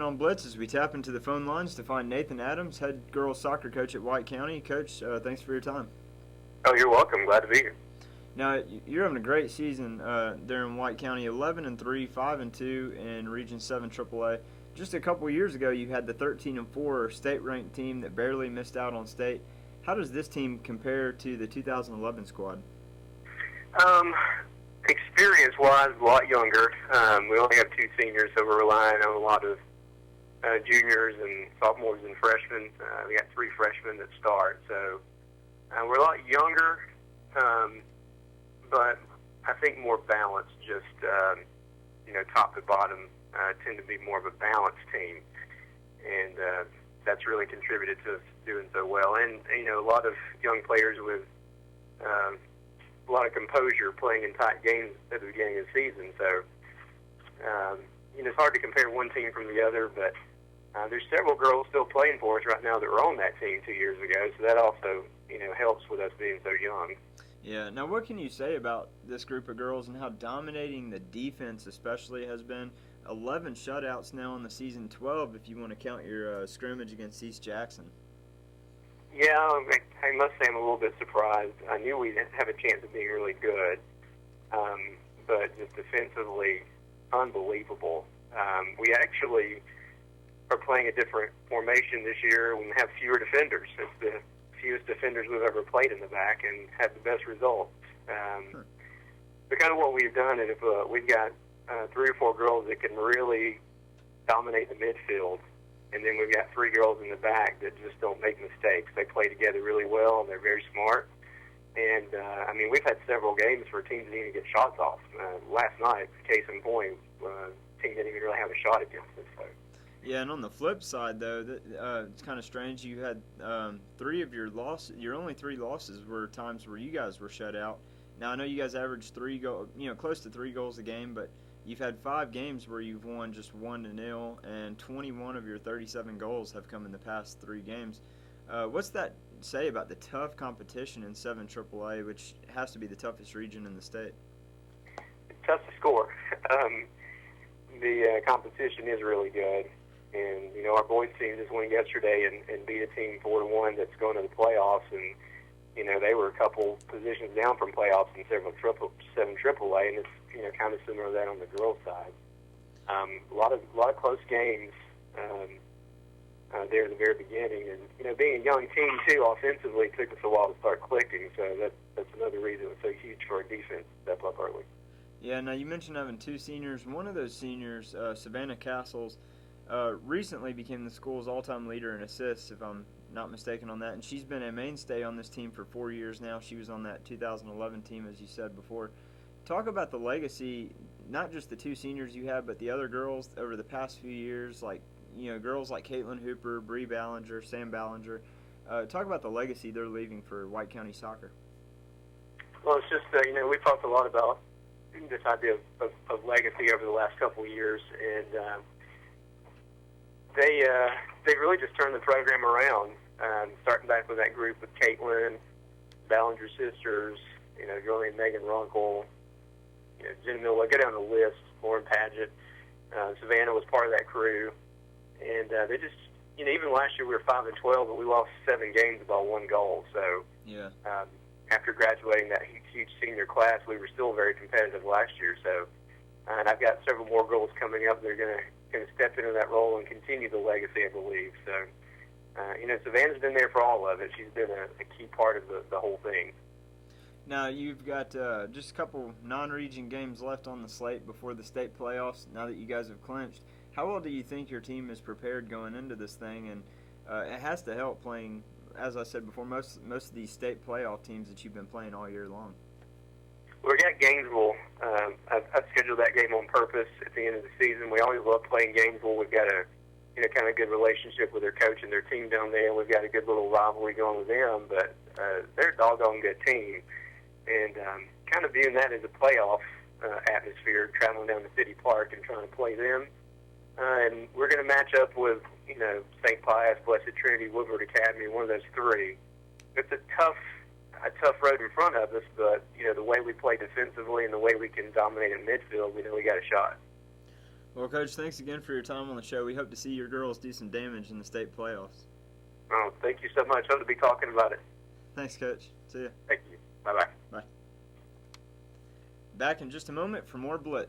on Blitz as we tap into the phone lines to find Nathan Adams, head girls soccer coach at White County. Coach, thanks for your time. Oh, you're welcome. Glad to be here. Now, you're having a great season there in White County, 11-3, 5-2 in Region 7 AAA. Just a couple years ago, you had the 13-4 state-ranked team that barely missed out on state. How does this team compare to the 2011 squad? Experience-wise, a lot younger. We only have 2 seniors, so we're relying on a lot of juniors and sophomores and freshmen. We got 3 freshmen that start, so we're a lot younger, but I think more balanced. Just top to bottom, tend to be more of a balanced team, and that's really contributed to us doing so well. And a lot of young players with a lot of composure playing in tight games at the beginning of the season. So, it's hard to compare one team from the other, but there's several girls still playing for us right now that were on that team 2 years ago, so that also, helps with us being so young. Yeah. Now, what can you say about this group of girls and how dominating the defense especially has been? 11 shutouts now in the season, 12 if you want to count your scrimmage against East Jackson. Yeah, I must say I'm a little bit surprised. I knew we'd have a chance of being really good, but just defensively, unbelievable. We actually are playing a different formation this year and have fewer defenders. It's the fewest defenders we've ever played in the back and had the best results. But kind of what we've done is we've got 3 or 4 girls that can really dominate the midfield. And then we've got 3 girls in the back that just don't make mistakes. They play together really well, and they're very smart. And, we've had several games where teams didn't even get shots off. Last night, case in point, team didn't even really have a shot against us. So. Yeah, and on the flip side, though, it's kind of strange. You had 3 of your losses. Your only 3 losses were times where you guys were shut out. Now, I know you guys averaged close to 3 goals a game, but you've had 5 games where you've won just 1-0, and 21 of your 37 goals have come in the past 3 games. What's that say about the tough competition in 7 AAA, which has to be the toughest region in the state? It's tough to score. The competition is really good, and our boys team just won yesterday and beat a team 4-1 that's going to the playoffs, and they were a couple positions down from playoffs in 7 AAA, and it's kind of similar to that on the girls' side. A lot of close games there at the very beginning, and being a young team too, offensively, it took us a while to start clicking. So that's another reason it was so huge for our defense to step up early. Yeah. Now you mentioned having 2 seniors. One of those seniors, Savannah Castles, recently became the school's all-time leader in assists, if I'm not mistaken on that, and she's been a mainstay on this team for 4 years now. She was on that 2011 team, as you said before. Talk about the legacy, not just the 2 seniors you have, but the other girls over the past few years, like girls like Caitlin Hooper, Bree Ballinger, Sam Ballinger. Talk about the legacy they're leaving for White County soccer. Well, it's just we've talked a lot about this idea of legacy over the last couple of years, and they really just turned the program around. Starting back with that group with Caitlin, Ballinger sisters, Jolie and Megan Runkle, Jenna Miller, go down the list, Lauren Paget, Savannah was part of that crew, and they just, even last year we were 5-12, but we lost 7 games by 1 goal. So, yeah. After graduating that huge senior class, we were still very competitive last year. So, and I've got several more girls coming up that are going to step into that role and continue the legacy, I believe. So, Savannah's been there for all of it. She's been a key part of the whole thing. Now, you've got just a couple non-region games left on the slate before the state playoffs, now that you guys have clinched. How well do you think your team is prepared going into this thing? And it has to help playing, as I said before, most of these state playoff teams that you've been playing all year long. Well, we got Gainesville. I've scheduled that game on purpose at the end of the season. We always love playing Gainesville. We've got a kind of good relationship with their coach and their team down there. We've got a good little rivalry going with them, but they're a doggone good team. And kind of viewing that as a playoff atmosphere, traveling down to City Park and trying to play them. And we're going to match up with, St. Pius, Blessed Trinity, Woodward Academy, one of those 3. It's a tough road in front of us, but, the way we play defensively and the way we can dominate in midfield, we know we got a shot. Well, Coach, thanks again for your time on the show. We hope to see your girls do some damage in the state playoffs. Oh, thank you so much. Hope to be talking about it. Thanks, Coach. See ya. Thank you. Bye-bye. Bye. Back in just a moment for more Blitz.